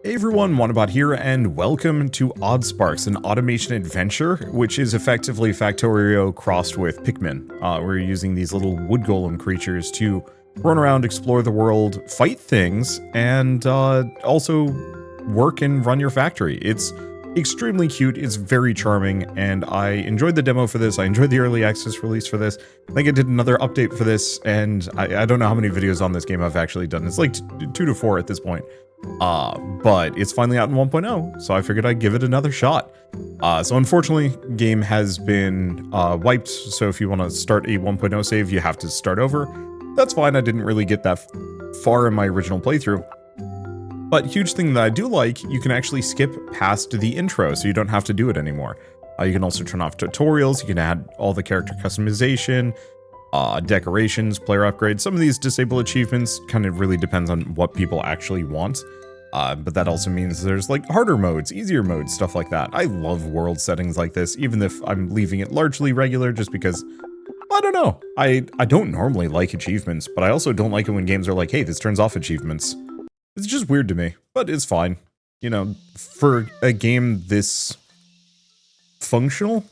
Hey everyone, Wanderbot here, and welcome to Oddsparks, an automation adventure, which is effectively Factorio crossed with Pikmin. We're using these little wood golem creatures to run around, explore the world, fight things, and also work and run your factory. It's extremely cute, it's very charming, and I enjoyed the demo for this, I enjoyed the early access release for this. I think I did another update for this, and I don't know how many videos on this game I've actually done. It's like 2 to 4 at this point. But it's finally out in 1.0, so I figured I'd give it another shot. So unfortunately, game has been wiped, so if you want to start a 1.0 save, you have to start over. That's fine, I didn't really get that far in my original playthrough. But huge thing that I do like, you can actually skip past the intro, so you don't have to do it anymore. You can also turn off tutorials, you can add all the character customization, decorations, player upgrades. Some of these disable achievements kind of really depends on what people actually want. But that also means there's like harder modes, easier modes, stuff like that. I love world settings like this, even if I'm leaving it largely regular just because, I don't know. I don't normally like achievements, but I also don't like it when games are like, hey, this turns off achievements. It's just weird to me, but it's fine. You know, for a game this functional.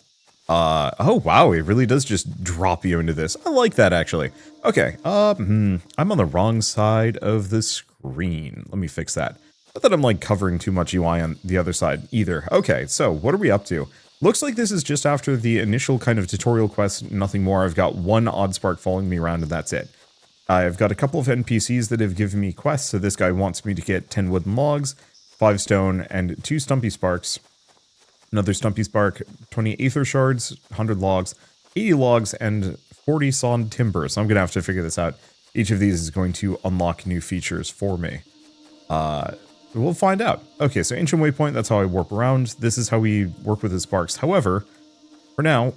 Oh wow, it really does just drop you into this. I like that actually. Okay, I'm on the wrong side of the screen. Let me fix that. Not that I'm like covering too much UI on the other side either. Okay, so what are we up to? Looks like this is just after the initial kind of tutorial quest, nothing more. I've got one Oddspark following me around and that's it. I've got a couple of NPCs that have given me quests, so this guy wants me to get 10 wooden logs, 5 stone, and 2 stumpy sparks. Another stumpy spark, 20 aether shards, 100 logs, 80 logs, and 40 sawn timber. So I'm going to have to figure this out. Each of these is going to unlock new features for me. We'll find out. Okay, so ancient waypoint, that's how I warp around. This is how we work with the sparks. However, for now,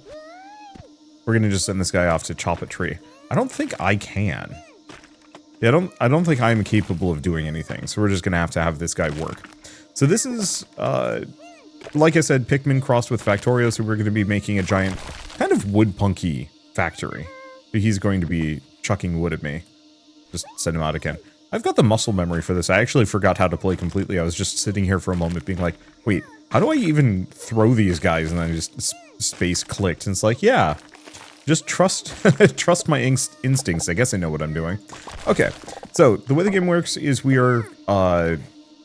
we're going to just send this guy off to chop a tree. I don't think I can. Yeah, I don't think I'm capable of doing anything, so we're just going to have this guy work. So this is, like I said, Pikmin crossed with Factorio, so we're going to be making a giant, kind of woodpunky factory. He's going to be chucking wood at me. Just send him out again. I've got the muscle memory for this. I actually forgot how to play completely. I was just sitting here for a moment being like, wait, how do I even throw these guys? And then I just space clicked, and it's like, yeah. Just trust my instincts. I guess I know what I'm doing. Okay, so the way the game works is we are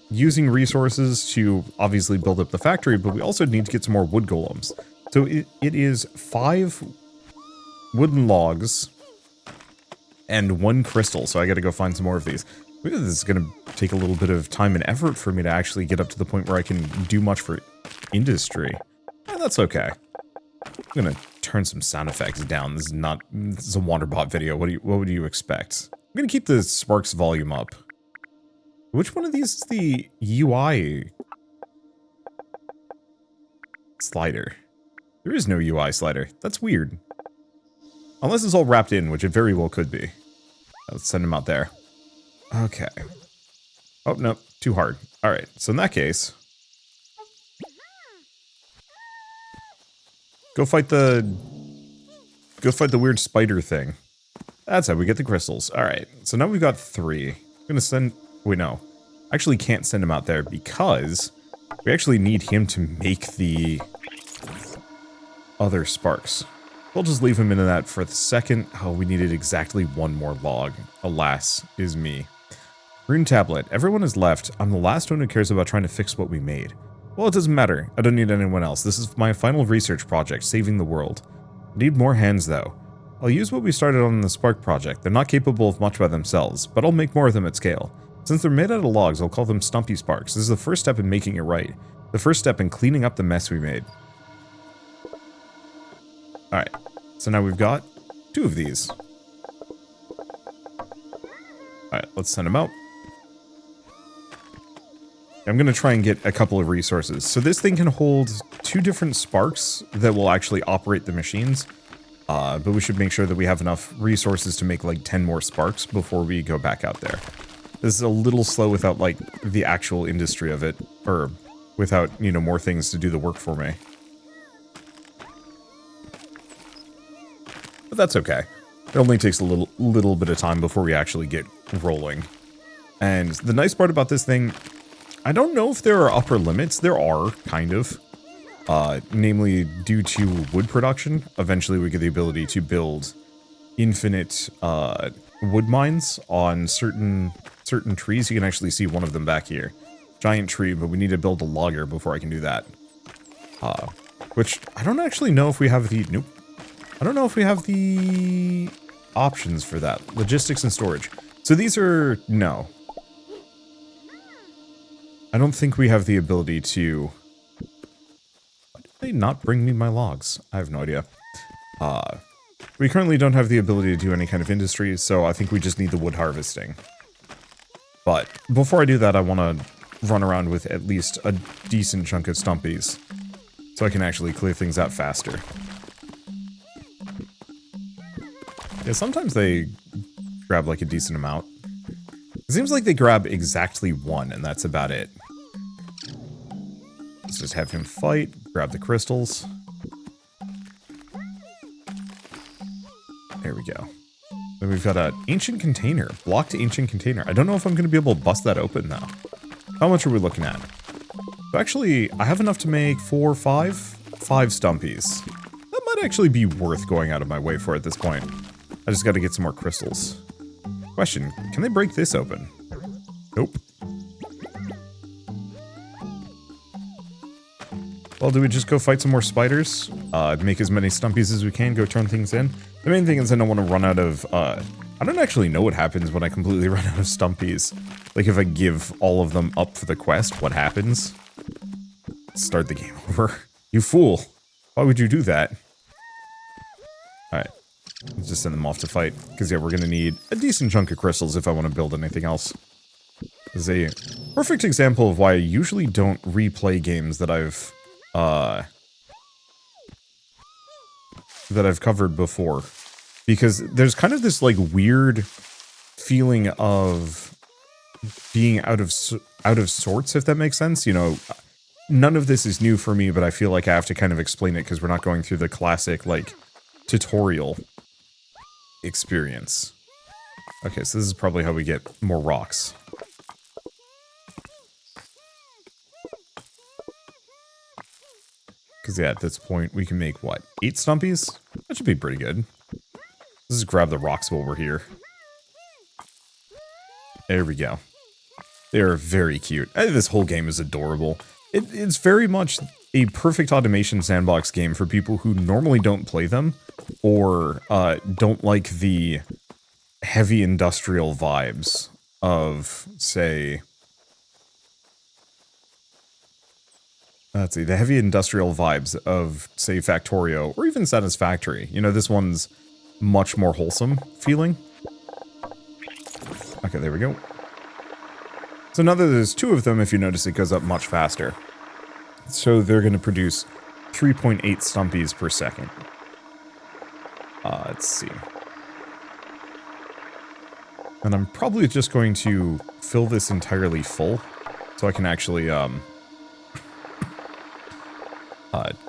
using resources to obviously build up the factory, but we also need to get some more wood golems. So it is 5 wooden logs and 1 crystal, so I gotta go find some more of these. This is gonna take a little bit of time and effort for me to actually get up to the point where I can do much for industry. And that's okay. I'm gonna turn some sound effects down. This is a Wanderbot video. What would you expect? I'm gonna keep the sparks volume up. Which one of these is the UI slider? There is no UI slider. That's weird. Unless it's all wrapped in, which it very well could be. Let's send him out there. Okay. Oh, no. Too hard. Alright, so in that case, Go fight the weird spider thing. That's how we get the crystals. Alright, so now we've got 3. I'm gonna send... Wait, no. I actually can't send him out there because we actually need him to make the other sparks. We'll just leave him into that for the second. Oh, we needed exactly 1 more log. Alas, is me. Rune tablet. Everyone is left. I'm the last one who cares about trying to fix what we made. Well, it doesn't matter. I don't need anyone else. This is my final research project, saving the world. I need more hands, though. I'll use what we started on in the Spark project. They're not capable of much by themselves, but I'll make more of them at scale. Since they're made out of logs, I'll call them Stumpy Sparks. This is the first step in making it right. The first step in cleaning up the mess we made. Alright, so now we've got 2 of these. Alright, let's send them out. I'm going to try and get a couple of resources. So this thing can hold 2 different sparks that will actually operate the machines. But we should make sure that we have enough resources to make like 10 more sparks before we go back out there. This is a little slow without like the actual industry of it, or without, you know, more things to do the work for me. But that's okay. It only takes a little bit of time before we actually get rolling. And the nice part about this thing, I don't know if there are upper limits. There are, kind of. Namely, due to wood production, eventually we get the ability to build infinite wood mines on certain trees. You can actually see one of them back here. Giant tree, but we need to build a logger before I can do that. Which I don't actually know if we have the... Nope. I don't know if we have the options for that. Logistics and storage. So these are... No. I don't think we have the ability to... Why did they not bring me my logs? I have no idea. We currently don't have the ability to do any kind of industry, so I think we just need the wood harvesting. But before I do that, I want to run around with at least a decent chunk of stumpies, so I can actually clear things out faster. Yeah, sometimes they grab like a decent amount. It seems like they grab exactly one, and that's about it. Let's just have him fight, grab the crystals. There we go. Then we've got an ancient container, blocked ancient container. I don't know if I'm going to be able to bust that open though. How much are we looking at? So actually, I have enough to make 5 stumpies. That might actually be worth going out of my way for at this point. I just got to get some more crystals. Question, can they break this open? Nope. Well, do we just go fight some more spiders? Make as many stumpies as we can, go turn things in? The main thing is I don't want to run out of, I don't actually know what happens when I completely run out of stumpies. Like if I give all of them up for the quest, what happens? Start the game over. You fool. Why would you do that? Alright. Let's just send them off to fight. Because yeah, we're going to need a decent chunk of crystals if I want to build anything else. This is a perfect example of why I usually don't replay games that I've covered before, because there's kind of this like weird feeling of being out of sorts, if that makes sense. You know, none of this is new for me, but I feel like I have to kind of explain it because we're not going through the classic like tutorial experience. Okay, so this is probably how we get more rocks. Because yeah, at this point, we can make, what, 8 stumpies? That should be pretty good. Let's just grab the rocks while we're here. There we go. They're very cute. This whole game is adorable. It's very much a perfect automation sandbox game for people who normally don't play them, or don't like the heavy industrial vibes of, say... Let's see, the heavy industrial vibes of, say, Factorio, or even Satisfactory. You know, this one's much more wholesome feeling. Okay, there we go. So now that there's 2 of them, if you notice, it goes up much faster. So they're going to produce 3.8 stumpies per second. Let's see. And I'm probably just going to fill this entirely full, so I can actually,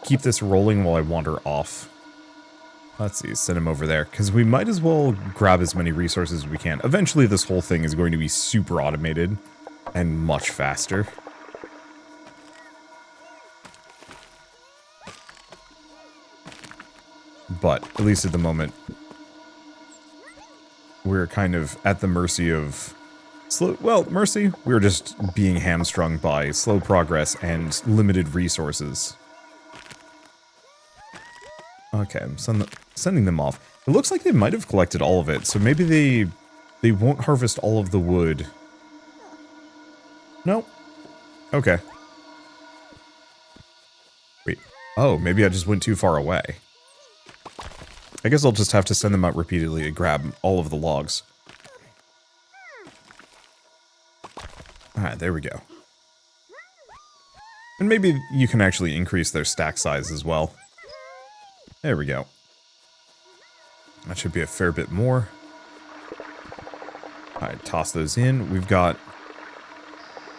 keep this rolling while I wander off. Let's see, send him over there, because we might as well grab as many resources as we can. Eventually this whole thing is going to be super automated and much faster. But, at least at the moment, we're kind of at the mercy of... mercy? We're just being hamstrung by slow progress and limited resources. Okay, I'm sending them off. It looks like they might have collected all of it, so maybe they won't harvest all of the wood. No. Okay. Wait. Oh, maybe I just went too far away. I guess I'll just have to send them out repeatedly to grab all of the logs. Alright, there we go. And maybe you can actually increase their stack size as well. There we go. That should be a fair bit more. Alright, toss those in. We've got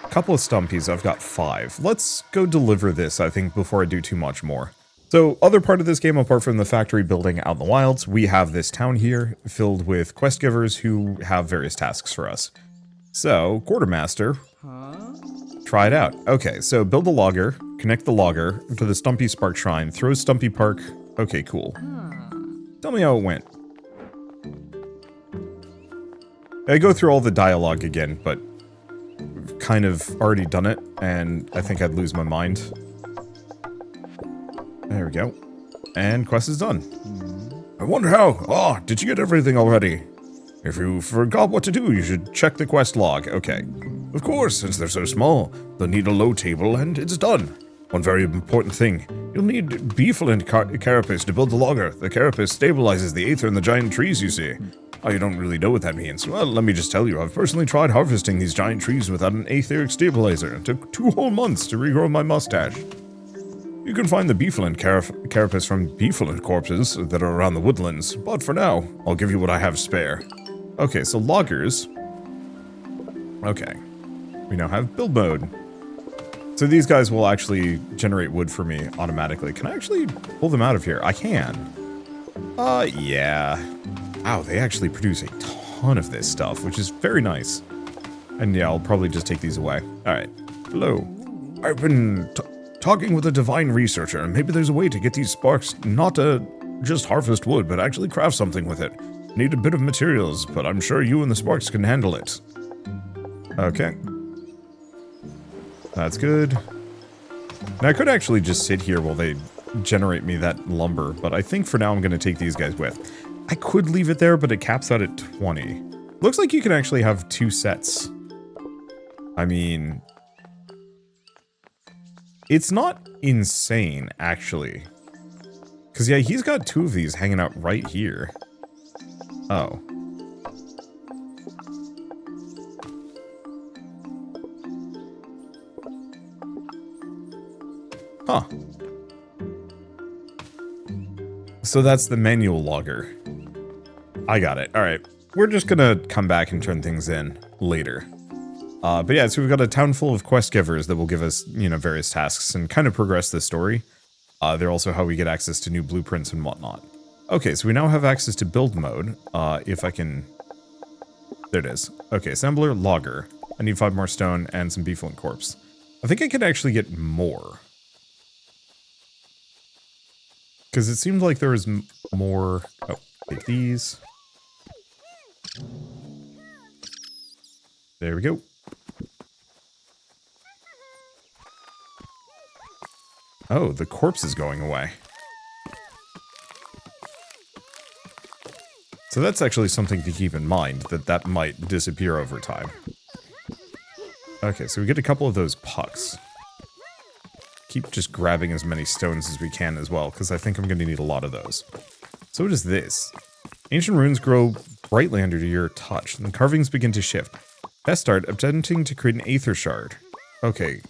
a couple of stumpies. I've got 5. Let's go deliver this, I think, before I do too much more. So, other part of this game, apart from the factory building out in the wilds, we have this town here filled with quest givers who have various tasks for us. So, Quartermaster, try it out. Okay, so build the logger, connect the logger to the Stumpy Spark Shrine, throw Stumpy Park. Okay, cool. Tell me how it went. I go through all the dialogue again, but kind of already done it, and I think I'd lose my mind. There we go. And quest is done. I wonder how. Oh, did you get everything already? If you forgot what to do, you should check the quest log. Okay. Of course, since they're so small, they'll need a low table, and it's done. One very important thing. You'll need beefland carapace to build the logger. The carapace stabilizes the aether in the giant trees, you see. Oh, you don't really know what that means. Well, let me just tell you, I've personally tried harvesting these giant trees without an aetheric stabilizer. It took 2 whole months to regrow my mustache. You can find the beefland carapace from beefland corpses that are around the woodlands, but for now, I'll give you what I have spare. Okay, so loggers. Okay. We now have build mode. So these guys will actually generate wood for me automatically. Can I actually pull them out of here? I can. Yeah. Wow, they actually produce a ton of this stuff, which is very nice. And yeah, I'll probably just take these away. Alright. Hello. I've been talking with a divine researcher, and maybe there's a way to get these sparks not to just harvest wood, but actually craft something with it. Need a bit of materials, but I'm sure you and the sparks can handle it. Okay. That's good. Now, I could actually just sit here while they generate me that lumber, but I think for now I'm going to take these guys with. I could leave it there, but it caps out at 20. Looks like you can actually have 2 sets. I mean, it's not insane, actually. Because, yeah, he's got 2 of these hanging out right here. Oh. Huh. So that's the manual logger. I got it. Alright. We're just gonna come back and turn things in later. But yeah, so we've got a town full of quest givers that will give us, you know, various tasks and kind of progress the story. They're also how we get access to new blueprints and whatnot. Okay, so we now have access to build mode. If I can... There it is. Okay, assembler, logger. I need 5 more stone and some beefland corpse. I think I could actually get more. Because it seemed like there was more... Oh, take these. There we go. Oh, the corpse is going away. So that's actually something to keep in mind, that might disappear over time. Okay, so we get a couple of those pucks. Keep just grabbing as many stones as we can as well, because I think I'm going to need a lot of those. So does this. Ancient runes grow brightly under your touch, and carvings begin to shift. Best start attempting to create an aether shard. Okay.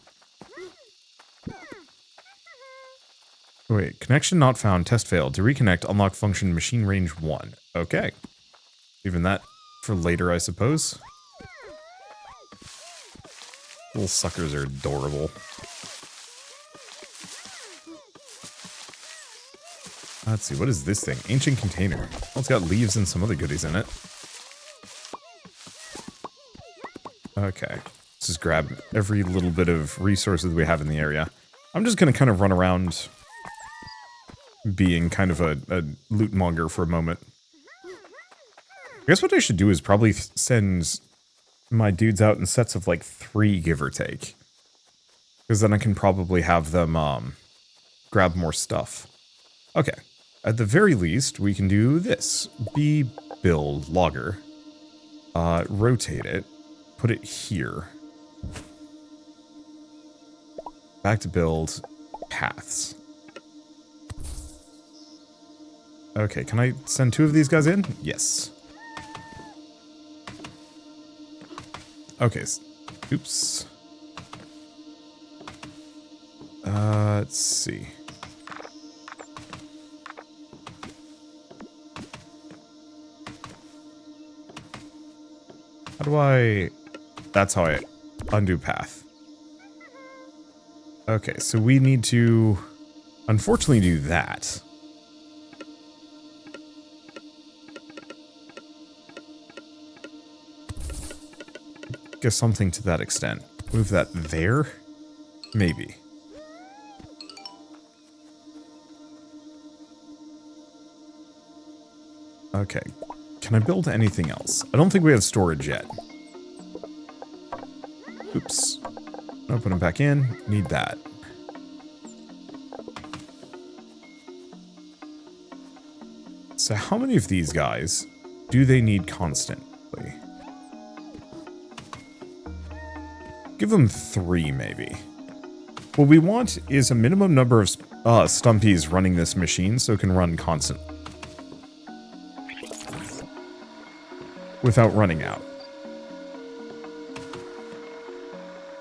Wait, connection not found, test failed. To reconnect, unlock function machine range 1. Okay. Even that for later, I suppose. Little suckers are adorable. Let's see, what is this thing? Ancient container. Well, it's got leaves and some other goodies in it. Okay. Let's just grab every little bit of resources we have in the area. I'm just going to kind of run around being kind of a loot monger for a moment. I guess what I should do is probably send my dudes out in sets of like 3, give or take. Because then I can probably have them grab more stuff. Okay. At the very least, we can do this. Build logger. Rotate it. Put it here. Back to build. Paths. Okay, can I send 2 of these guys in? Yes. Okay. Oops. Let's see. How do I... That's how I undo path. Okay, so we need to unfortunately do that. Guess something to that extent. Move that there? Maybe. Okay. Can I build anything else? I don't think we have storage yet. Oops. I'll put them back in. Need that. So how many of these guys do they need constantly? Give them 3, maybe. What we want is a minimum number of stumpies running this machine so it can run constantly. Without running out.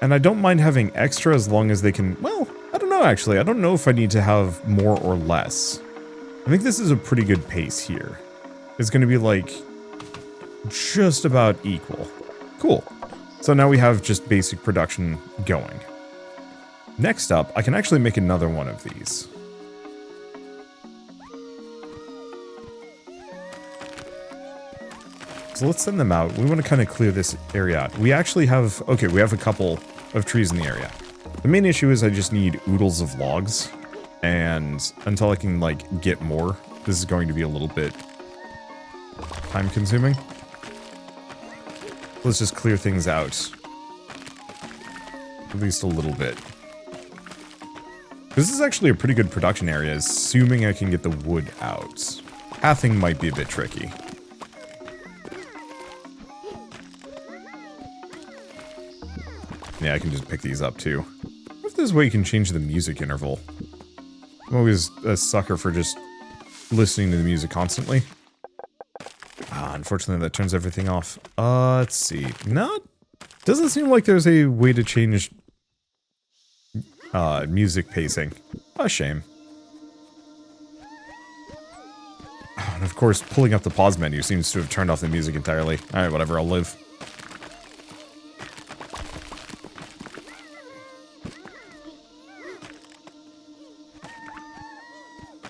And I don't mind having extra as long as they can... Well, I don't know actually. I don't know if I need to have more or less. I think this is a pretty good pace here. It's going to be like... just about equal. Cool. So now we have just basic production going. Next up, I can actually make another one of these. So let's send them out. We want to kind of clear this area out. We actually have... Okay, we have a couple of trees in the area. The main issue is I just need oodles of logs. And until I can, like, get more, this is going to be a little bit time-consuming. Let's just clear things out. At least a little bit. This is actually a pretty good production area, assuming I can get the wood out. Pathing might be a bit tricky. Yeah, I can just pick these up too. What if there's a way you can change the music interval? I'm always a sucker for just listening to the music constantly. Unfortunately, that turns everything off. Let's see. No, doesn't seem like there's a way to change music pacing. A shame. Oh, and of course, pulling up the pause menu seems to have turned off the music entirely. Alright, whatever, I'll live.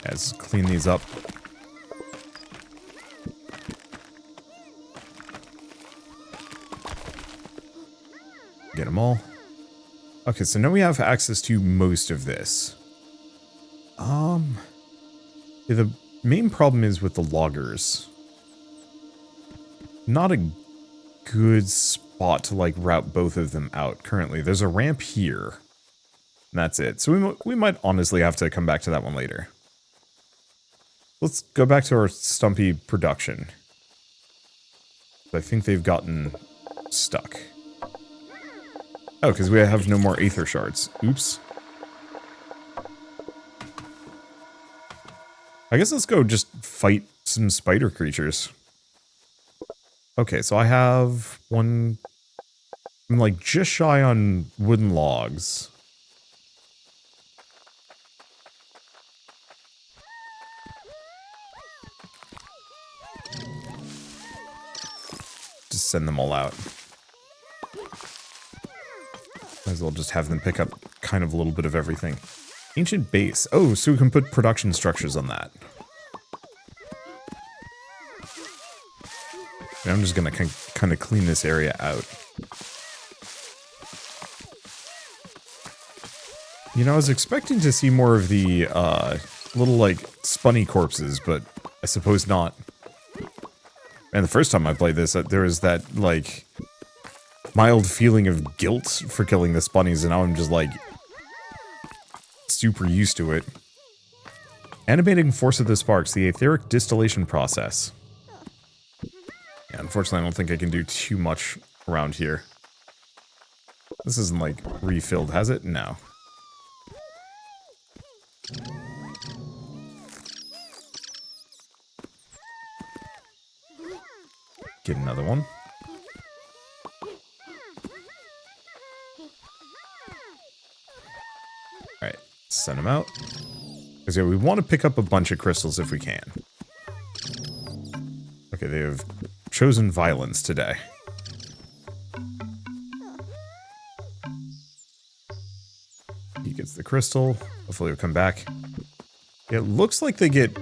Let's clean these up. Get them all. Okay, so now we have access to most of this. Yeah, the main problem is with the loggers. Not a good spot to, like, route both of them out currently. There's a ramp here. And that's it. So we might honestly have to come back to that one later. Let's go back to our stumpy production. I think they've gotten stuck. Oh, because we have no more aether shards. Oops. I guess let's go just fight some spider creatures. Okay, so I have one... I'm like just shy on wooden logs. Just send them all out. Might as well just have them pick up kind of a little bit of everything. Ancient base. Oh, so we can put production structures on that. And I'm just gonna kind of clean this area out. You know, I was expecting to see more of the little, like, spunny corpses, but I suppose not. And the first time I played this, there was that, like, mild feeling of guilt for killing the spunnies, and now I'm just, like, super used to it. Animating force of the sparks, the etheric distillation process. Yeah, unfortunately, I don't think I can do too much around here. This isn't, like, refilled, has it? No. Get another one. Alright, send them out. Because yeah, we want to pick up a bunch of crystals if we can. Okay, they have chosen violence today. He gets the crystal. Hopefully he'll come back. It looks like they get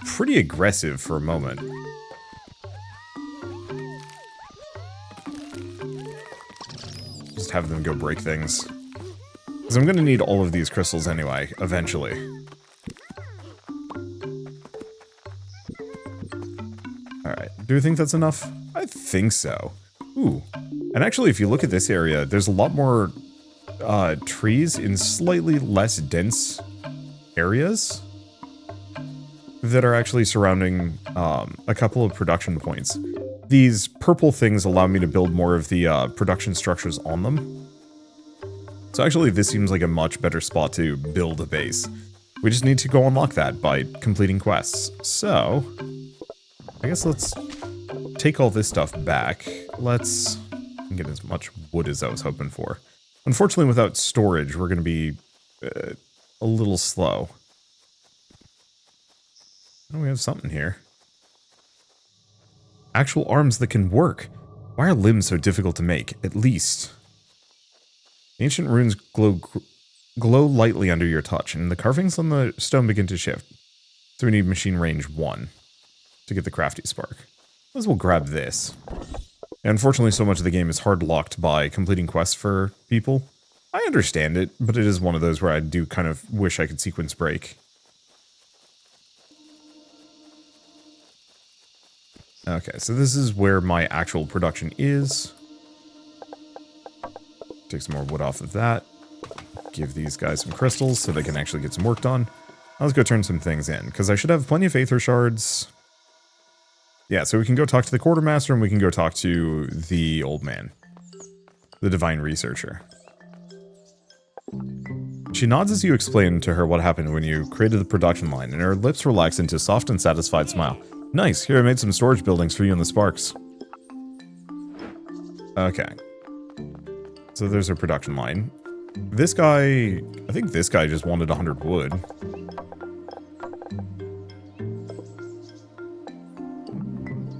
pretty aggressive for a moment. Just just have them go break things. Because I'm going to need all of these crystals anyway, eventually. Alright, do you think that's enough? I think so. Ooh. And actually, if you look at this area, there's a lot more trees in slightly less dense areas that are actually surrounding a couple of production points. These purple things allow me to build more of the production structures on them. So actually, this seems like a much better spot to build a base. We just need to go unlock that by completing quests. So, I guess let's take all this stuff back. Let's get as much wood as I was hoping for. Unfortunately, without storage, we're going to be a little slow. Oh, we have something here. Actual arms that can work. Why are limbs so difficult to make? At least. Ancient runes glow lightly under your touch, and the carvings on the stone begin to shift. So we need machine range 1 to get the crafty spark. Might as well grab this. And unfortunately, so much of the game is hard locked by completing quests for people. I understand it, but it is one of those where I do kind of wish I could sequence break. Okay, so this is where my actual production is. Take some more wood off of that. Give these guys some crystals so they can actually get some work done. Let's go turn some things in, because I should have plenty of Aether Shards. Yeah, so we can go talk to the Quartermaster, and we can go talk to the old man. The Divine Researcher. She nods as you explain to her what happened when you created the production line, and her lips relax into a soft and satisfied smile. Nice, here I made some storage buildings for you and the Sparks. Okay. So there's her production line. This guy, I think this guy just wanted 100 wood.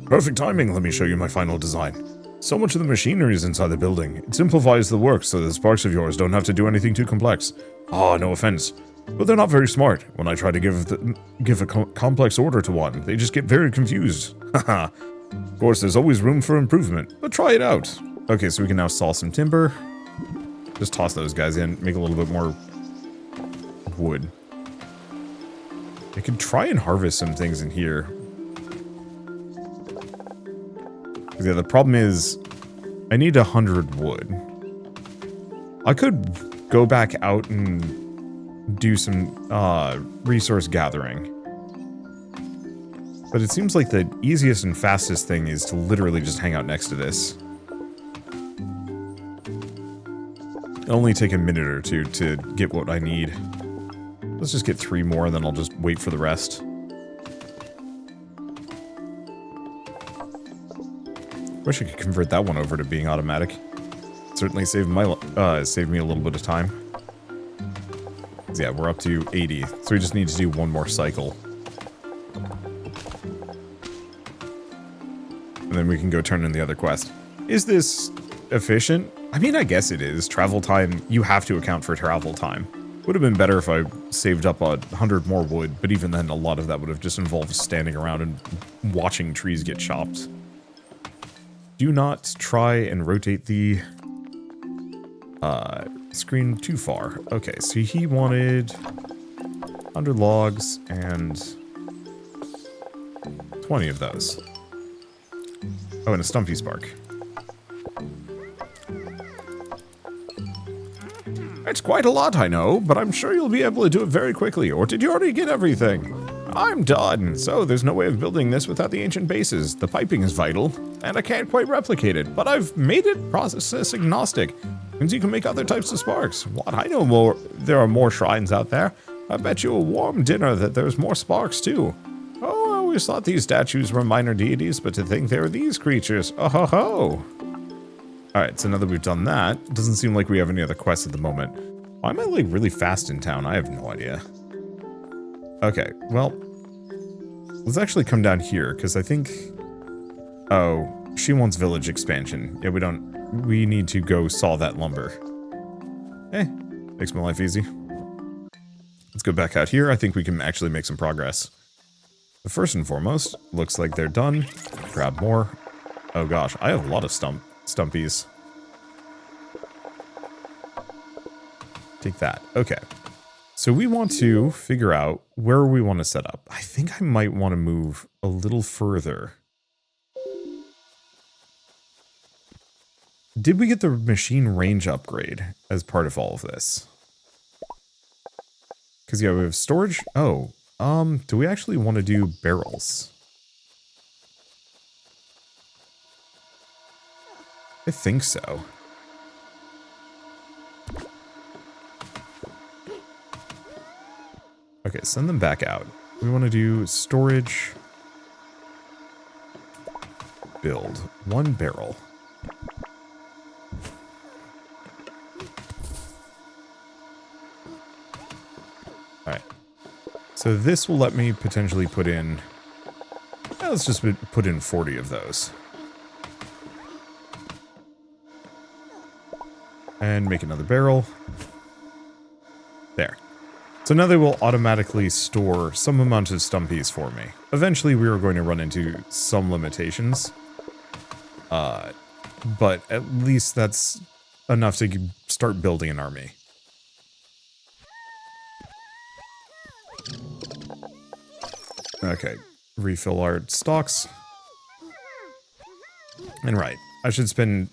Perfect timing, let me show you my final design. So much of the machinery is inside the building. It simplifies the work so the Sparks of yours don't have to do anything too complex. Ah, no offense. But they're not very smart. When I try to give a complex order to one, they just get very confused. Haha. Of course, there's always room for improvement, but try it out. Okay, so we can now saw some timber. Just toss those guys in, make a little bit more wood. I could try and harvest some things in here. Yeah, the problem is, I need 100 wood. I could go back out and do some resource gathering. But it seems like the easiest and fastest thing is to literally just hang out next to this. It'll only take a minute or two to get what I need. Let's just get 3 more, and then I'll just wait for the rest. Wish I could convert that one over to being automatic. Certainly saved me a little bit of time. So yeah, we're up to 80, so we just need to do one more cycle. And then we can go turn in the other quest. Is this efficient? I mean, I guess it is. Travel time, you have to account for travel time. Would have been better if I saved up 100 more wood, but even then a lot of that would have just involved standing around and watching trees get chopped. Do not try and rotate the screen too far. Okay, so he wanted 100 logs and 20 of those. Oh, and a Stumpy Spark. It's quite a lot, I know, but I'm sure you'll be able to do it very quickly. Or did you already get everything? I'm done. So there's no way of building this without the ancient bases. The piping is vital, and I can't quite replicate it, but I've made it process agnostic. Means you can make other types of sparks. What? I know more. There are more shrines out there. I bet you a warm dinner that there's more sparks too. Oh, I always thought these statues were minor deities, but to think they were these creatures. Oh ho ho. Alright, so now that we've done that, it doesn't seem like we have any other quests at the moment. Why am I like really fast in town? I have no idea. Okay, well, let's actually come down here, because I think... Oh, she wants village expansion. Yeah, we need to go saw that lumber. Eh, makes my life easy. Let's go back out here. I think we can actually make some progress. But first and foremost, looks like they're done. Grab more. Oh gosh, I have a lot of stumpies. Take that. Okay. So we want to figure out where we want to set up. I think I might want to move a little further. Did we get the machine range upgrade as part of all of this? Because, yeah, we have storage. Oh, do we actually want to do barrels? I think so. Okay, send them back out. We want to do storage. Build 1 barrel. Alright. So this will let me potentially put in... let's just put in 40 of those. And make another barrel. There. So now they will automatically store some amount of stumpies for me. Eventually we are going to run into some limitations. But at least that's enough to start building an army. Okay, refill our stocks. And right, I should send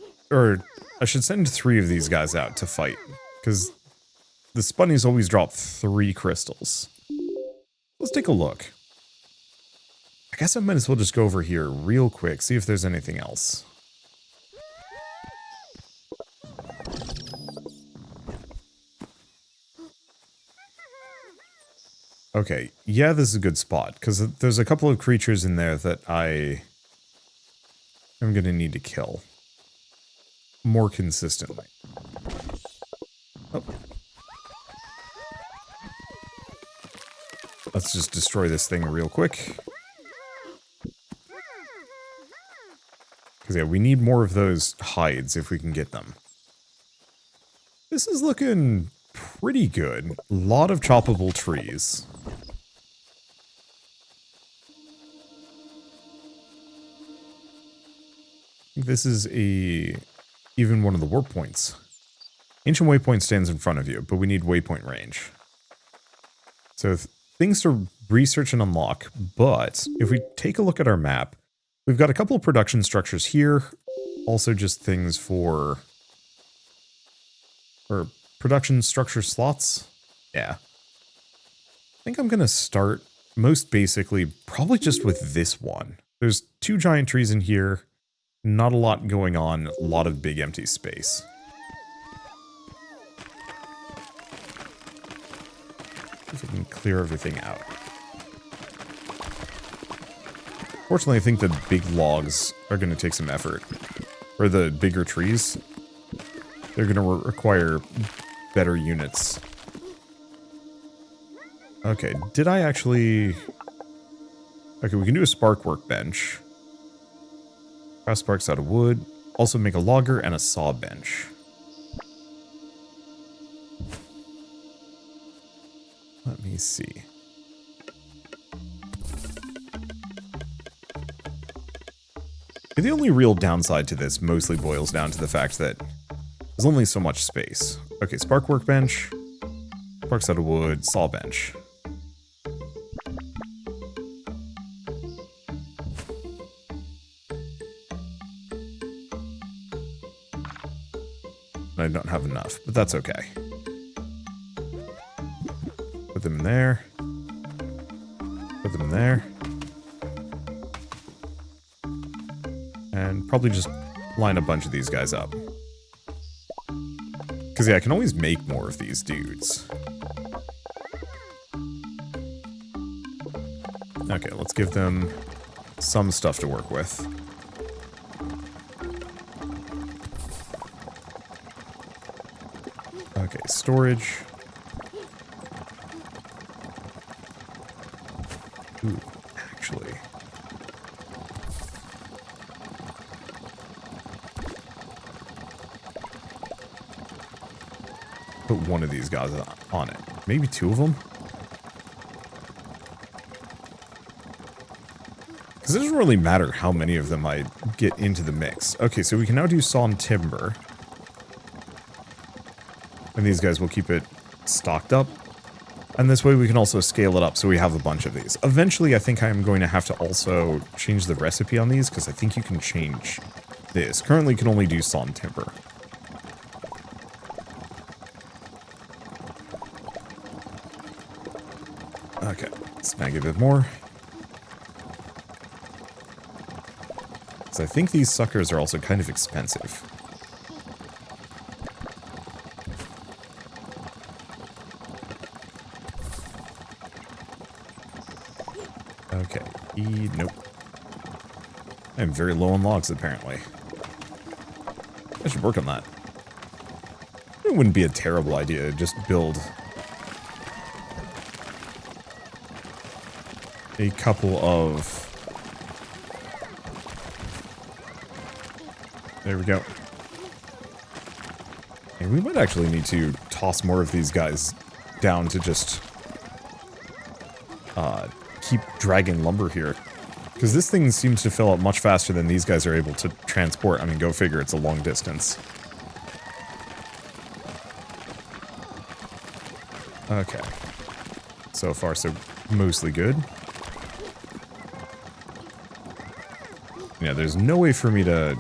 3 of these guys out to fight, because the spunnies always drop 3 crystals. Let's take a look. I guess I might as well just go over here real quick, see if there's anything else. Okay, yeah, this is a good spot, because there's a couple of creatures in there that I am going to need to kill more consistently. Oh. Let's just destroy this thing real quick. Because, yeah, we need more of those hides if we can get them. This is looking pretty good. A lot of choppable trees. This is even one of the warp points. Ancient waypoint stands in front of you, but we need waypoint range. So things to research and unlock, but if we take a look at our map, we've got a couple of production structures here, also just things for production structure slots. Yeah. I think I'm going to start most basically probably just with this one. There's 2 giant trees in here. Not a lot going on, a lot of big empty space. See if we can clear everything out. Fortunately, I think the big logs are going to take some effort. Or the bigger trees. They're going to require better units. Okay, did I actually... Okay, we can do a spark workbench. Craft sparks out of wood. Also make a logger and a saw bench. Let me see. The only real downside to this mostly boils down to the fact that there's only so much space. Okay, spark workbench. Sparks out of wood. Saw bench. I don't have enough, but that's okay. Put them in there. Put them in there. And probably just line a bunch of these guys up. Because, yeah, I can always make more of these dudes. Okay, let's give them some stuff to work with. Okay, storage. Ooh, actually. Put one of these guys on it. Maybe 2 of them? Because it doesn't really matter how many of them I get into the mix. Okay, so we can now do sawn timber. And these guys will keep it stocked up. And this way we can also scale it up so we have a bunch of these. Eventually, I think I'm going to have to also change the recipe on these, because I think you can change this. Currently, you can only do sawn timber. Okay, let's make it a bit more. So I think these suckers are also kind of expensive. Okay, nope. I'm very low on logs, apparently. I should work on that. It wouldn't be a terrible idea to just build a couple of... There we go. And we might actually need to toss more of these guys down to just keep dragging lumber here. Because this thing seems to fill up much faster than these guys are able to transport. I mean, go figure, it's a long distance. Okay. So far, so mostly good. Yeah, there's no way for me to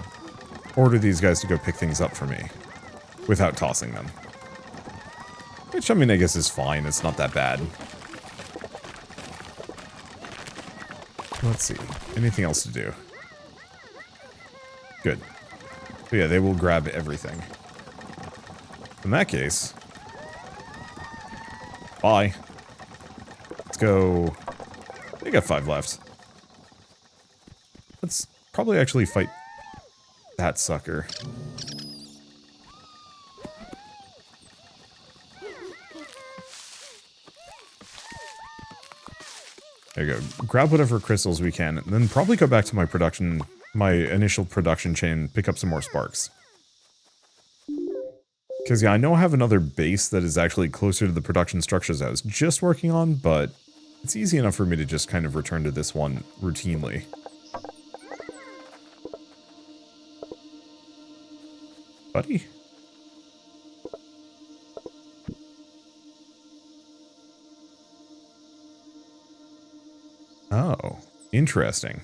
order these guys to go pick things up for me without tossing them. Which, I mean, I guess is fine. It's not that bad. Let's see. Anything else to do? Good. But yeah, they will grab everything. In that case... Bye. Let's go... We got 5 left. Let's probably actually fight that sucker. There you go. Grab whatever crystals we can, and then probably go back to my initial production chain, pick up some more sparks. Because, yeah, I know I have another base that is actually closer to the production structures I was just working on, but it's easy enough for me to just kind of return to this one routinely. Buddy? Oh, interesting.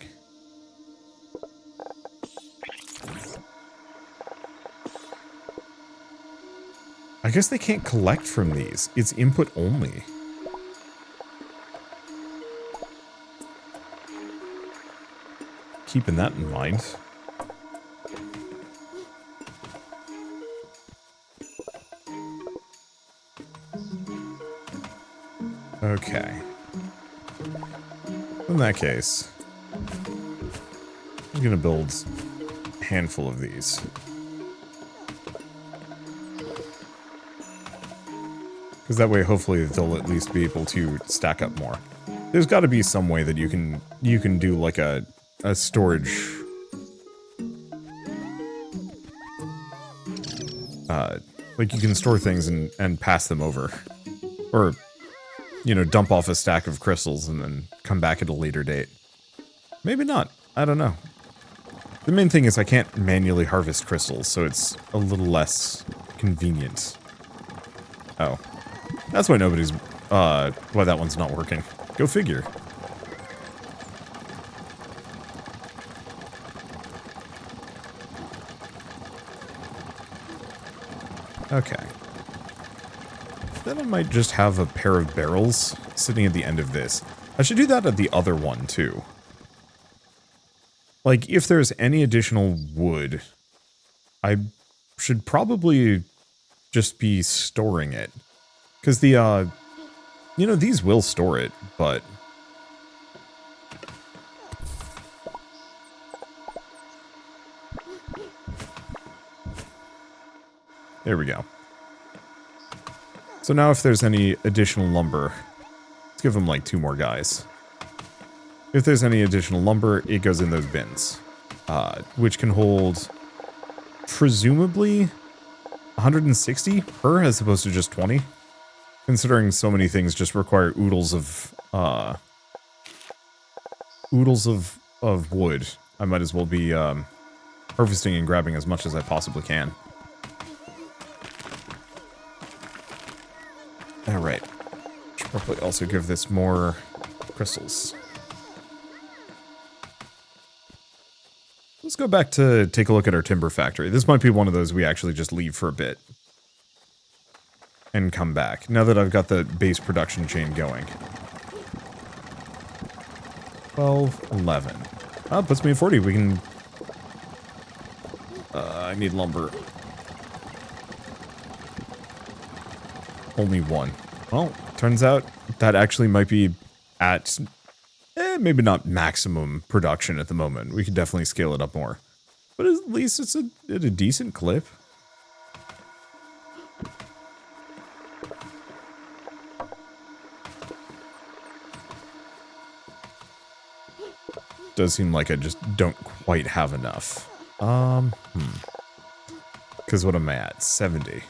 I guess they can't collect from these. It's input only. Keeping that in mind. Okay. In that case, I'm gonna build a handful of these. Because that way, hopefully, they'll at least be able to stack up more. There's got to be some way that you can do like a storage. Like you can store things and pass them over, or you know, dump off a stack of crystals and then come back at a later date. Maybe not. I don't know. The main thing is I can't manually harvest crystals, so it's a little less convenient. Oh. That's why nobody's, why that one's not working. Go figure. Okay. Then I might just have a pair of barrels sitting at the end of this. I should do that at the other one, too. Like, if there's any additional wood, I should probably just be storing it. Because the, you know, these will store it, but... There we go. So now if there's any additional lumber, let's give them like 2 more guys. If there's any additional lumber, it goes in those bins. Which can hold, presumably, 160 per as opposed to just 20. Considering so many things just require oodles of wood, I might as well be harvesting and grabbing as much as I possibly can. Alright. Should probably also give this more crystals. Let's go back to take a look at our timber factory. This might be one of those we actually just leave for a bit. And come back, now that I've got the base production chain going. 12, 11. Oh, it puts me at 40. We can... I need lumber. Only one. Well, turns out that actually might be at... maybe not maximum production at the moment. We could definitely scale it up more. But at least it's at a decent clip. Does seem like I just don't quite have enough. Because what am I at? 70.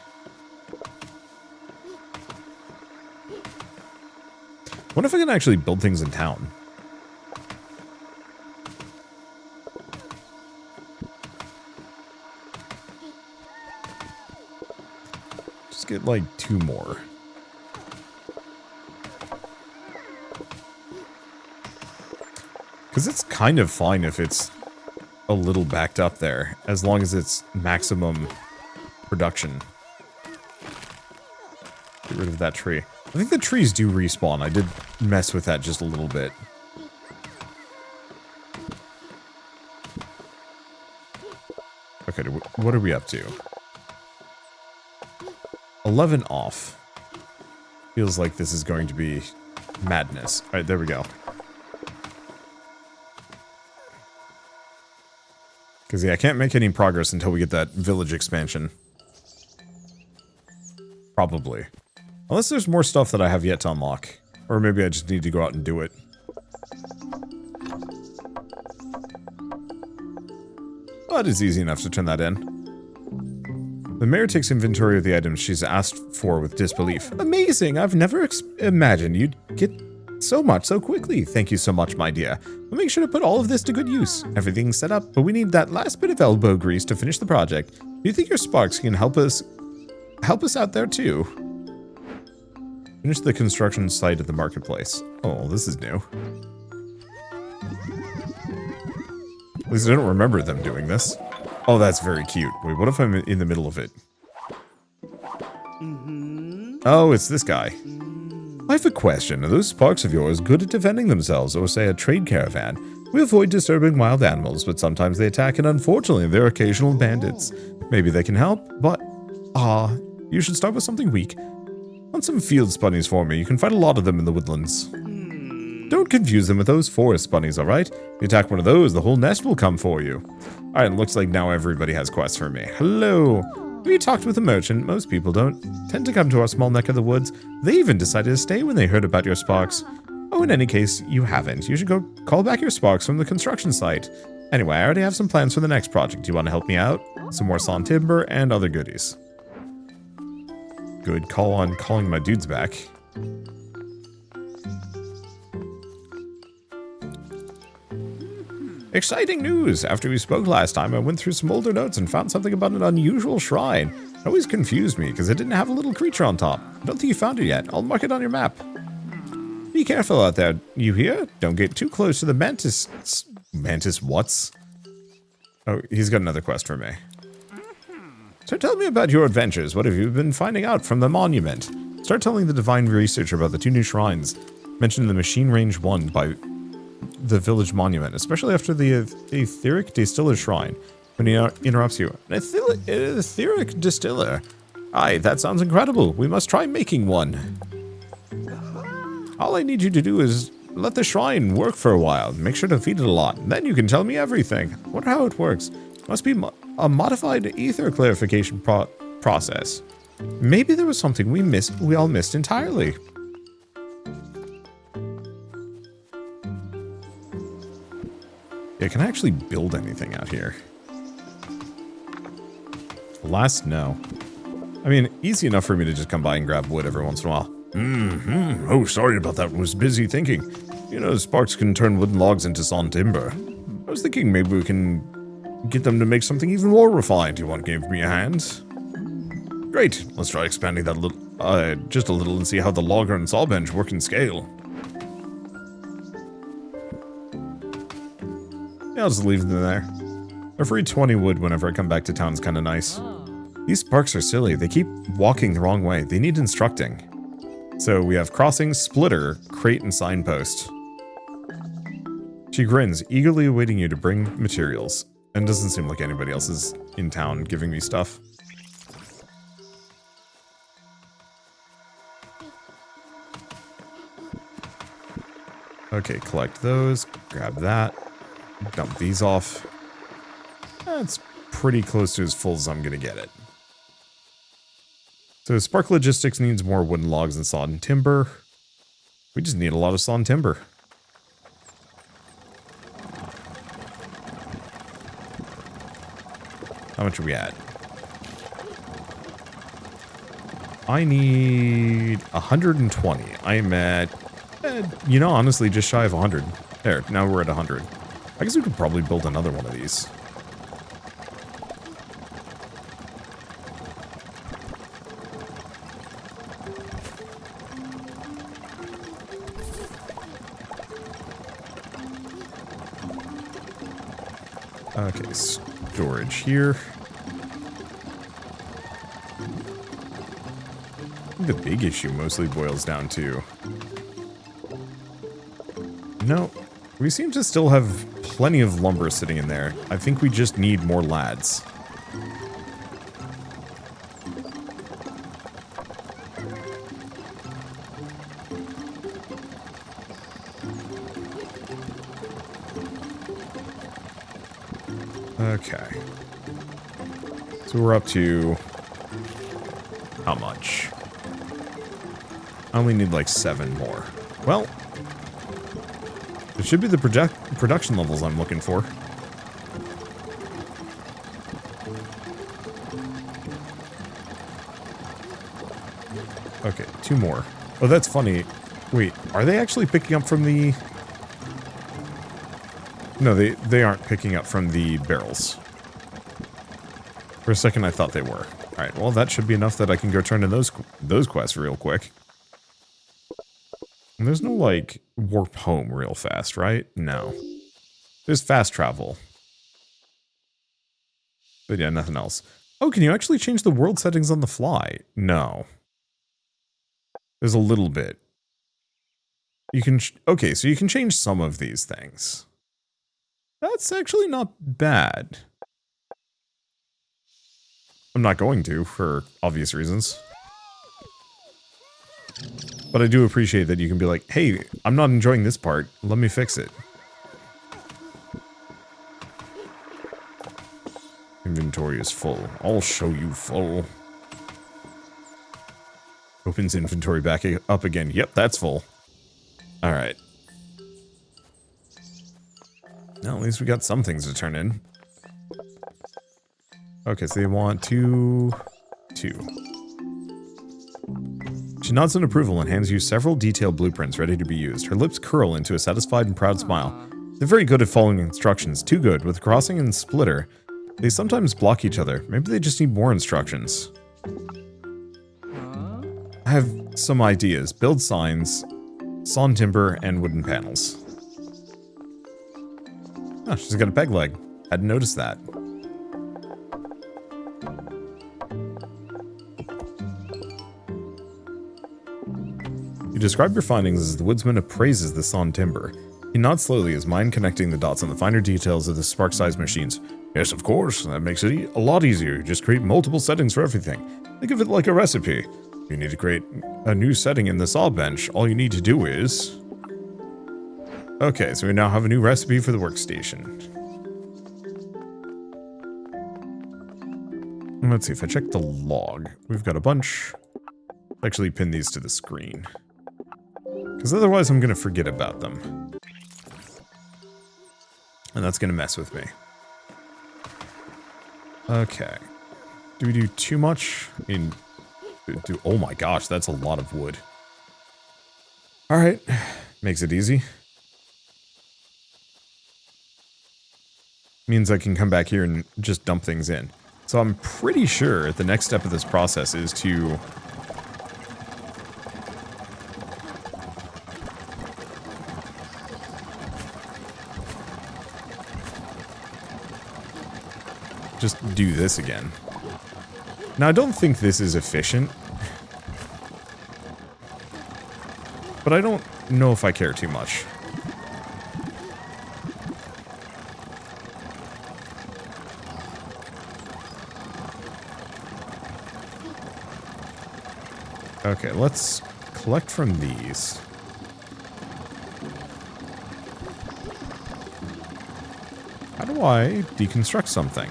What if I can actually build things in town? Just get like 2 more. Because it's kind of fine if it's a little backed up there, as long as it's maximum production. Get rid of that tree. I think the trees do respawn. I did mess with that just a little bit. Okay, what are we up to? 11 off. Feels like this is going to be madness. Alright, there we go. Because, yeah, I can't make any progress until we get that village expansion. Probably. Unless there's more stuff that I have yet to unlock. Or maybe I just need to go out and do it. Oh, it is easy enough to turn that in. The mayor takes inventory of the items she's asked for with disbelief. Amazing! I've never imagined you'd get so much so quickly. Thank you so much, my dear. We'll make sure to put all of this to good use. Everything's set up, but we need that last bit of elbow grease to finish the project. Do you think your sparks can help us out there too? Finish the construction site at the marketplace. Oh, this is new. At least I don't remember them doing this. Oh, that's very cute. Wait, what if I'm in the middle of it? Oh, it's this guy. I have a question. Are those sparks of yours good at defending themselves, or say a trade caravan? We avoid disturbing wild animals, but sometimes they attack, and unfortunately, they're occasional bandits. Maybe they can help, but... you should start with something weak. Want some field spunnies for me? You can find a lot of them in the woodlands. Don't confuse them with those forest bunnies, alright? You attack one of those, the whole nest will come for you. Alright, looks like now everybody has quests for me. Hello! Have you talked with a merchant? Most people don't tend to come to our small neck of the woods. They even decided to stay when they heard about your sparks. Oh, in any case, you haven't. You should go call back your sparks from the construction site. Anyway, I already have some plans for the next project. Do you want to help me out? Some more sawn timber and other goodies. Good call on calling my dudes back. Exciting news! After we spoke last time, I went through some older notes and found something about an unusual shrine. It always confused me because it didn't have a little creature on top. I don't think you found it yet. I'll mark it on your map. Be careful out there, you hear? Don't get too close to the mantis... Mantis what's? Oh, he's got another quest for me. So tell me about your adventures. What have you been finding out from the monument? Start telling the divine researcher about the 2 new shrines. Mention the machine range 1 by the village monument, especially after the etheric distiller shrine. When he interrupts you. An etheric distiller? Aye, that sounds incredible. We must try making one. All I need you to do is let the shrine work for a while. Make sure to feed it a lot. Then you can tell me everything. Wonder how it works. Must be a modified ether clarification process. Maybe there was something we all missed entirely. Yeah, can I actually build anything out here? Last, no. I mean, easy enough for me to just come by and grab wood every once in a while. Oh, sorry about that. Was busy thinking. You know, sparks can turn wooden logs into sawn timber. I was thinking maybe we can get them to make something even more refined. You want to give me a hand? Great. Let's try expanding that just a little and see how the logger and saw bench work in scale. Yeah, I'll just leave them there. A free 20 wood whenever I come back to town is kind of nice. These sparks are silly. They keep walking the wrong way. They need instructing. So we have crossing, splitter, crate, and signpost. She grins, eagerly awaiting you to bring materials. And doesn't seem like anybody else is in town giving me stuff. Okay, collect those. Grab that. Dump these off. That's pretty close to as full as I'm going to get it. So Spark Logistics needs more wooden logs and sawn timber. We just need a lot of sawn timber. How much are we at? I need 120. I'm at, you know, honestly, just shy of 100. There, now we're at 100. I guess we could probably build another one of these. Okay, storage here. I think the big issue mostly boils down to... No, we seem to still have plenty of lumber sitting in there. I think we just need more lads. Okay. So we're up to... how much? I only need like 7 more. Well, it should be the production levels I'm looking for. Okay, 2 more. Oh, that's funny. Wait, are they actually picking up from the... No, they aren't picking up from the barrels. For a second, I thought they were. Alright, well, that should be enough that I can go turn in those quests real quick. And there's no, like, warp home real fast, right? No. There's fast travel. But yeah, nothing else. Oh, can you actually change the world settings on the fly? No. There's a little bit. You can... okay, so you can change some of these things. That's actually not bad. I'm not going to, for obvious reasons. But I do appreciate that you can be like, hey, I'm not enjoying this part. Let me fix it. Inventory is full. I'll show you full. Opens inventory back up again. Yep, that's full. Alright. Now, at least we got some things to turn in. Okay, so they want 2. She nods in approval and hands you several detailed blueprints ready to be used. Her lips curl into a satisfied and proud smile. They're very good at following instructions. Too good. With crossing and splitter, they sometimes block each other. Maybe they just need more instructions. I have some ideas. Build signs, sawn timber, and wooden panels. Oh, she's got a peg leg. Hadn't noticed that. You describe your findings as the woodsman appraises the sawn timber. He nods slowly, his mind connecting the dots on the finer details of the spark-sized machines. Yes, of course. That makes it a lot easier. You just create multiple settings for everything. Think of it like a recipe. If you need to create a new setting in the saw bench, all you need to do is... Okay, so we now have a new recipe for the workstation. Let's see, if I check the log, we've got a bunch. Actually pin these to the screen. Because otherwise I'm going to forget about them. And that's going to mess with me. Okay. Do we do too much? I mean, oh my gosh, that's a lot of wood. Alright, makes it easy. Means I can come back here and just dump things in. So I'm pretty sure the next step of this process is to just do this again. Now, I don't think this is efficient. But I don't know if I care too much. Okay, let's collect from these. How do I deconstruct something?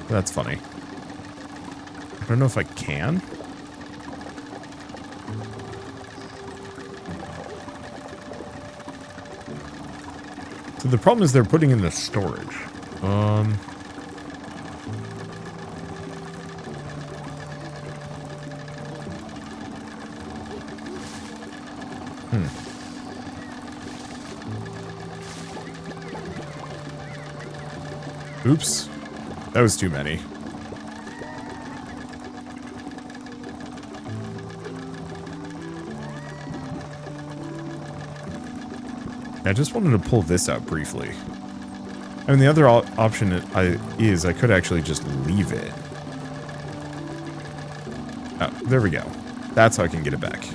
That's funny. I don't know if I can. So the problem is they're putting in the storage. Oops. That was too many. I just wanted to pull this out briefly. I mean, the other option is I could actually just leave it. Oh, there we go. That's how I can get it back.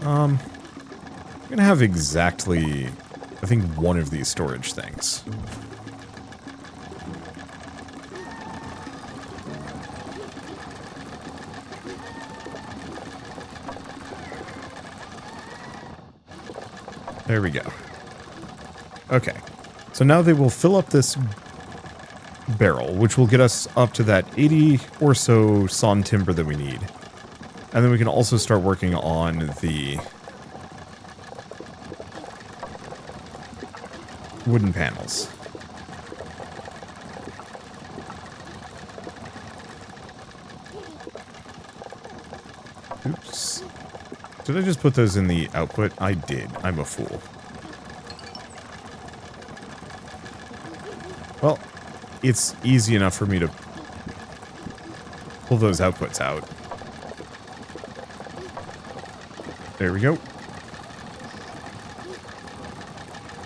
I'm gonna have exactly, I think, one of these storage things. There we go. Okay. So now they will fill up this barrel, which will get us up to that 80 or so sawn timber that we need. And then we can also start working on the wooden panels. Oops. Did I just put those in the output? I did. I'm a fool. Well, it's easy enough for me to pull those outputs out. There we go.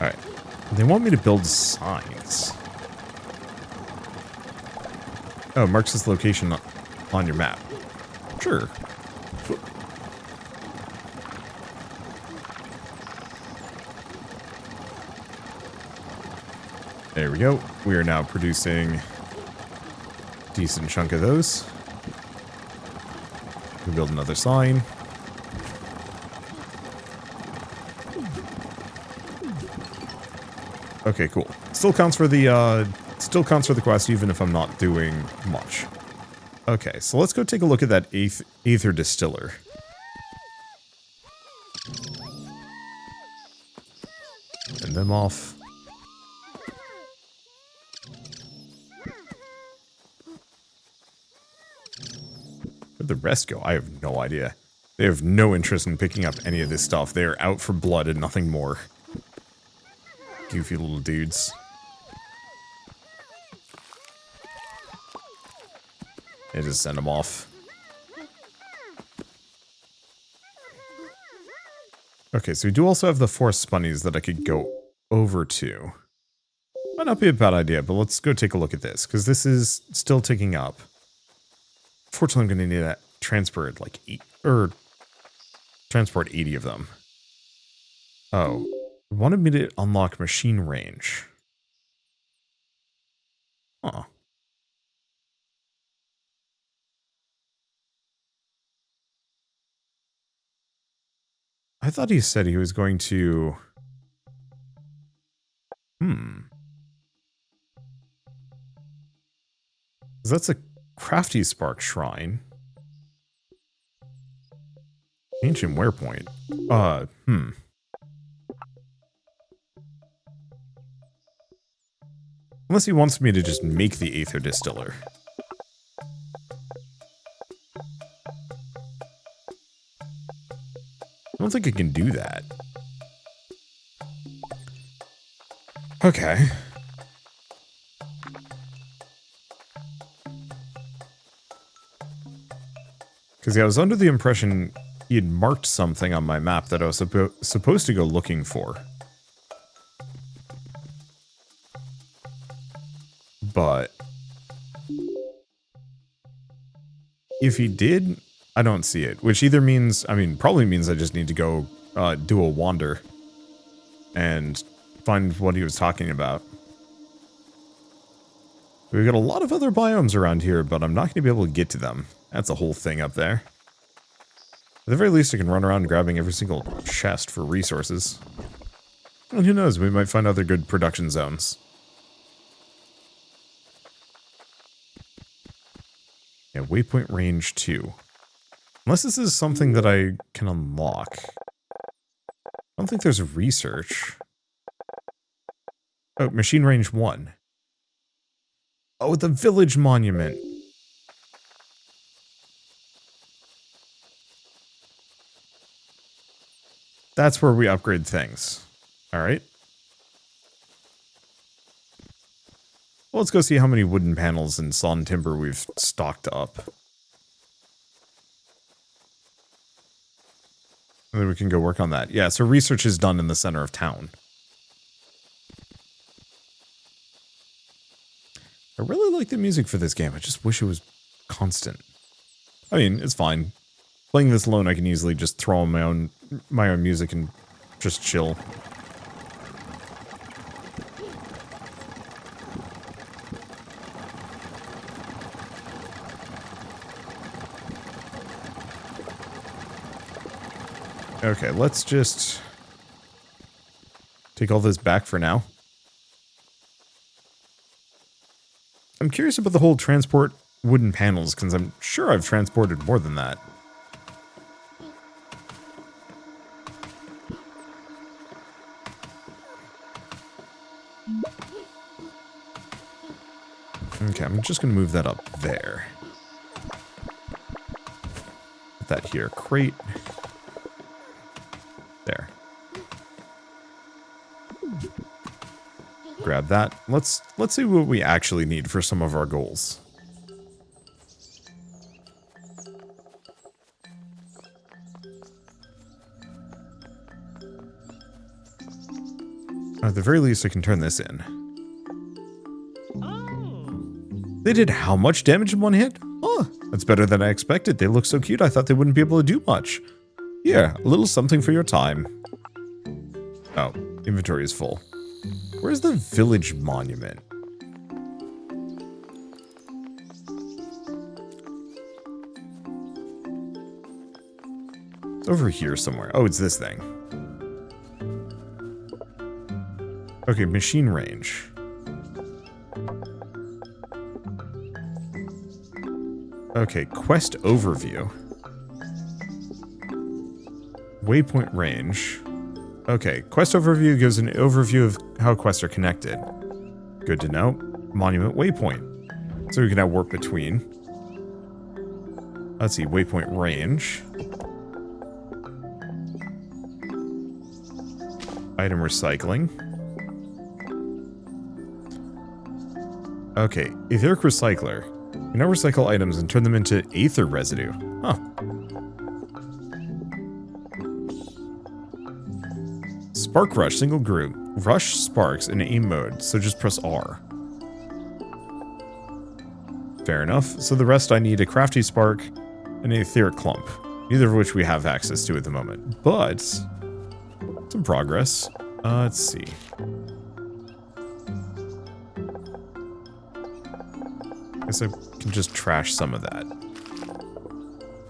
Alright. They want me to build signs. Oh, marks this location on your map. Sure. There we go. We are now producing a decent chunk of those. We build another sign. Okay, cool. Still counts for the quest even if I'm not doing much. Okay, so let's go take a look at that Aether Distiller. Send them off. Where'd the rest go? I have no idea. They have no interest in picking up any of this stuff. They are out for blood and nothing more. Goofy little dudes. I just send them off. Okay, so we do also have the forest spunnies that I could go over to. Might not be a bad idea, but let's go take a look at this, because this is still ticking up. Fortunately, I'm going to need to transport like transport 80 of them. Oh, it wanted me to unlock machine range. Huh. I thought he said he was going to... That's a Crafty Spark Shrine. Ancient Wearpoint. Unless he wants me to just make the Aether Distiller. I don't think I can do that. Okay. Because I was under the impression he had marked something on my map that I was supposed to go looking for. But if he did, I don't see it. Which either means, I mean, probably means I just need to go do a wander and find what he was talking about. We've got a lot of other biomes around here, but I'm not going to be able to get to them. That's a whole thing up there. At the very least, I can run around grabbing every single chest for resources. And who knows, we might find other good production zones. Yeah, waypoint range 2. Unless this is something that I can unlock. I don't think there's research. Oh, machine range 1. Oh, the village monument. That's where we upgrade things. Alright. Well, let's go see how many wooden panels and sawn timber we've stocked up. And then we can go work on that. Yeah, so research is done in the center of town. I really like the music for this game. I just wish it was constant. I mean, it's fine. Playing this alone, I can easily just throw on my own music and just chill. Okay, let's just take all this back for now. I'm curious about the whole transport wooden panels, because I'm sure I've transported more than that. Okay, I'm just going to move that up there. Put that here. Crate. There. Grab that. Let's see what we actually need for some of our goals. At the very least, I can turn this in. They did how much damage in one hit? Oh, that's better than I expected. They look so cute, I thought they wouldn't be able to do much. Here, a little something for your time. Oh, inventory is full. Where's the village monument? It's over here somewhere. Oh, it's this thing. Okay, machine range. Okay, quest overview. Waypoint range. Okay, quest overview gives an overview of how quests are connected. Good to know. Monument waypoint. So we can now work between. Let's see, waypoint range. Item recycling. Okay, etheric recycler. You now recycle items and turn them into aether residue. Huh. Spark rush, single group. Rush sparks in aim mode, so just press R. Fair enough. So the rest I need a crafty spark and an etheric clump. Neither of which we have access to at the moment. But some progress. Let's see. Guess I can just trash some of that.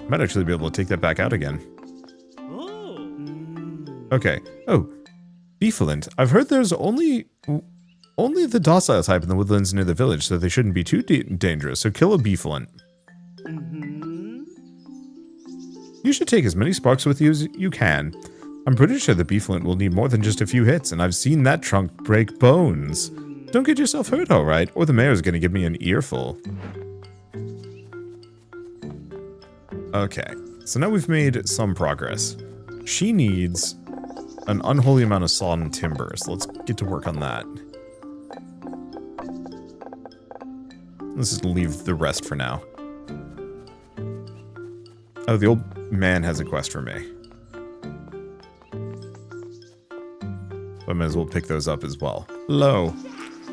Might actually be able to take that back out again. Okay. Oh, beeflant. I've heard there's only the docile type in the woodlands near the village, so they shouldn't be too dangerous. So kill a beeflant. You should take as many sparks with you as you can. I'm pretty sure the beeflant will need more than just a few hits, and I've seen that trunk break bones. Don't get yourself hurt, alright, or the mayor's gonna give me an earful. Okay, so now we've made some progress. She needs an unholy amount of sawn timber, so let's get to work on that. Let's just leave the rest for now. Oh, the old man has a quest for me. I might as well pick those up as well. Hello.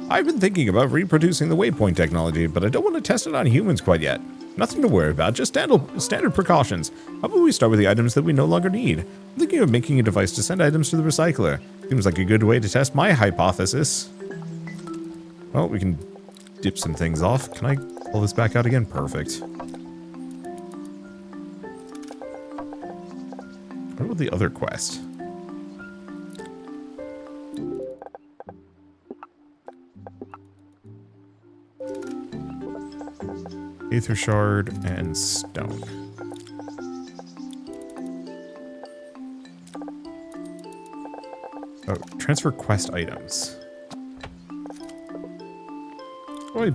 I've been thinking about reproducing the waypoint technology, but I don't want to test it on humans quite yet. Nothing to worry about, just standard precautions. How about we start with the items that we no longer need? I'm thinking of making a device to send items to the recycler. Seems like a good way to test my hypothesis. Well, we can dip some things off. Can I pull this back out again? Perfect. What about the other quest? Aether shard and stone. Oh, transfer quest items. How do I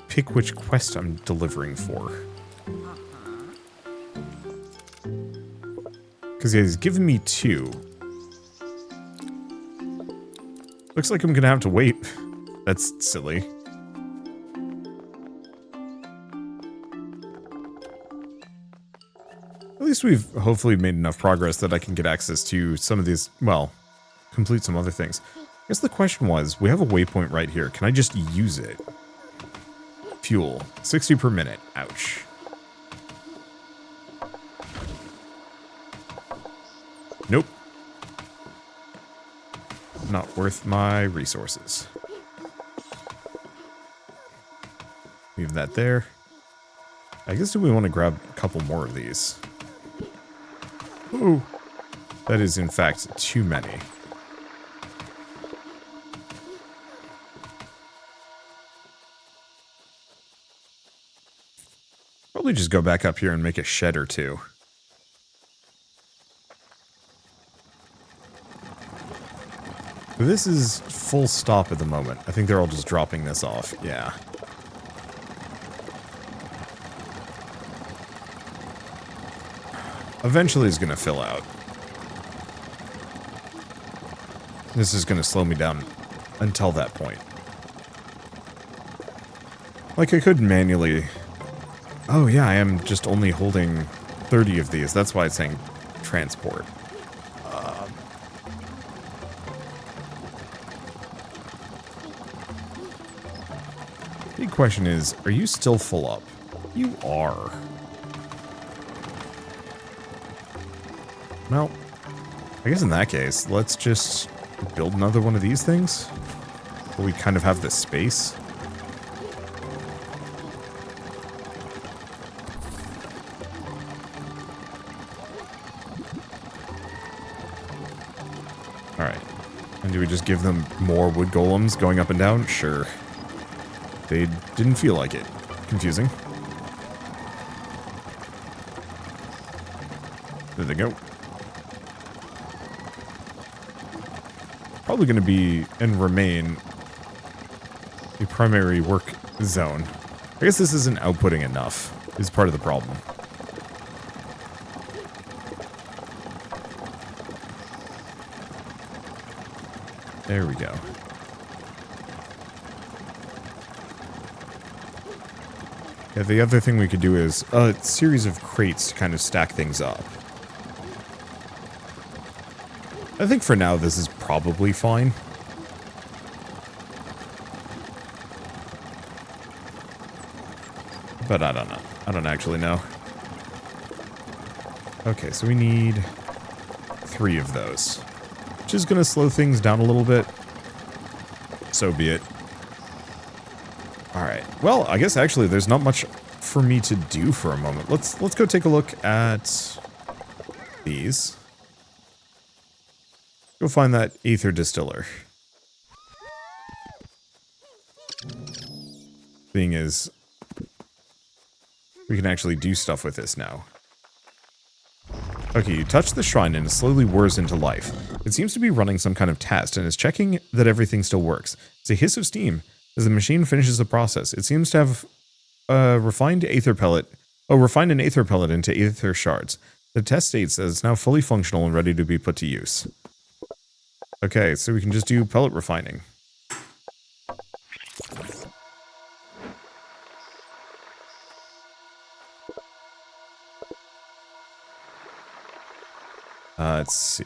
pick which quest I'm delivering for? Because he's given me 2. Looks like I'm gonna have to wait. That's silly. At least we've hopefully made enough progress that I can get access to some of these, well, complete some other things. I guess the question was, we have a waypoint right here. Can I just use it? Fuel. 60 per minute. Ouch. Nope. Not worth my resources. Leave that there. I guess do we want to grab a couple more of these? Ooh. That is in fact too many. Probably just go back up here and make a shed or two. This is full stop at the moment. I think they're all just dropping this off. Yeah. Eventually it's going to fill out. This is going to slow me down until that point. Like I could manually... Oh yeah, I am just only holding 30 of these. That's why it's saying transport. Big question is, are you still full up? You are. Well, I guess in that case, let's just build another one of these things. Where we kind of have this space. Alright. And do we just give them more wood golems going up and down? Sure. They didn't feel like it. Confusing. There they go. Probably going to be and remain a primary work zone. I guess this isn't outputting enough, is part of the problem. There we go. Yeah, the other thing we could do is a series of crates to kind of stack things up. I think for now this is probably fine. But I don't know. I don't actually know. Okay, so we need 3 of those. Which is going to slow things down a little bit. So be it. Alright. Well, I guess actually there's not much for me to do for a moment. Let's go take a look at these. Go find that Aether Distiller. Thing is, we can actually do stuff with this now. Okay, you touch the shrine and it slowly whirs into life. It seems to be running some kind of test and is checking that everything still works. It's a hiss of steam as the machine finishes the process. It seems to have refined an aether pellet into aether shards. The test states that it's now fully functional and ready to be put to use. Okay, so we can just do pellet refining. Let's see.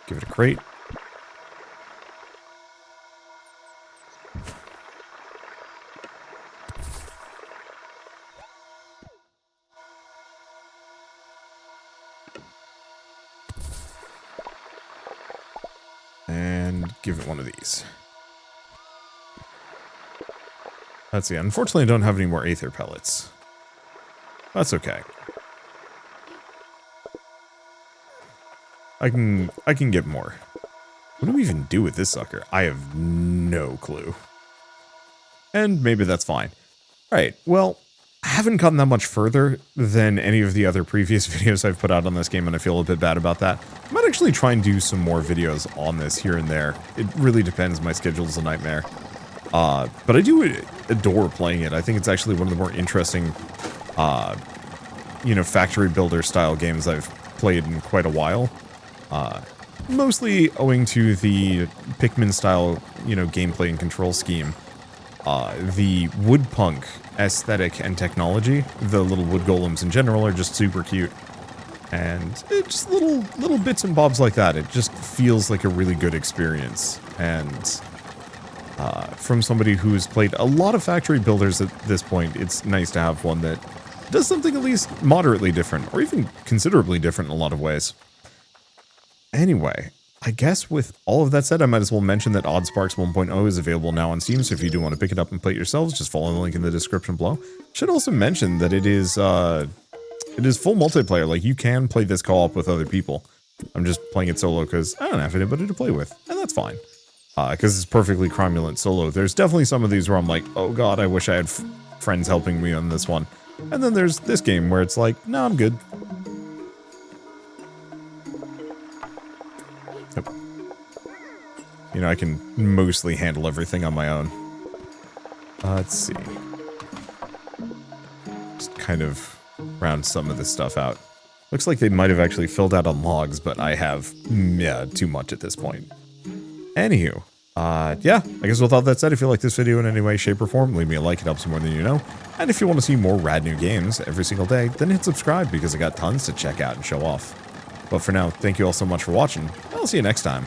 Give it a crate. And give it one of these. Let's see. Unfortunately, I don't have any more aether pellets. That's okay. I can get more. What do we even do with this sucker? I have no clue. And maybe that's fine. Alright, well, I haven't gotten that much further than any of the other previous videos I've put out on this game, and I feel a bit bad about that. I might actually try and do some more videos on this here and there. It really depends. My schedule's a nightmare. But I do adore playing it. I think it's actually one of the more interesting, you know, factory builder style games I've played in quite a while. Mostly owing to the Pikmin style, you know, gameplay and control scheme. The Woodpunk aesthetic and technology, the little wood golems in general are just super cute. And it's just little bits and bobs like that. It just feels like a really good experience. And from somebody who's played a lot of factory builders at this point, it's nice to have one that does something at least moderately different, or even considerably different in a lot of ways. Anyway, I guess with all of that said, I might as well mention that Oddsparks 1.0 is available now on Steam, so if you do want to pick it up and play it yourselves, just follow the link in the description below. Should also mention that it is full multiplayer. Like, you can play this co-op with other people. I'm just playing it solo because I don't have anybody to play with, and that's fine. Because it's perfectly cromulent solo. There's definitely some of these where I'm like, oh god, I wish I had friends helping me on this one. And then there's this game where it's like, no, I'm good. Yep. You know, I can mostly handle everything on my own. Let's see. Just kind of round some of this stuff out. Looks like they might have actually filled out on logs, but I have, yeah, too much at this point. Anywho, yeah, I guess with all that said, if you like this video in any way, shape, or form, leave me a like, it helps more than you know. And if you want to see more rad new games every single day, then hit subscribe because I got tons to check out and show off. But for now, thank you all so much for watching. I'll see you next time.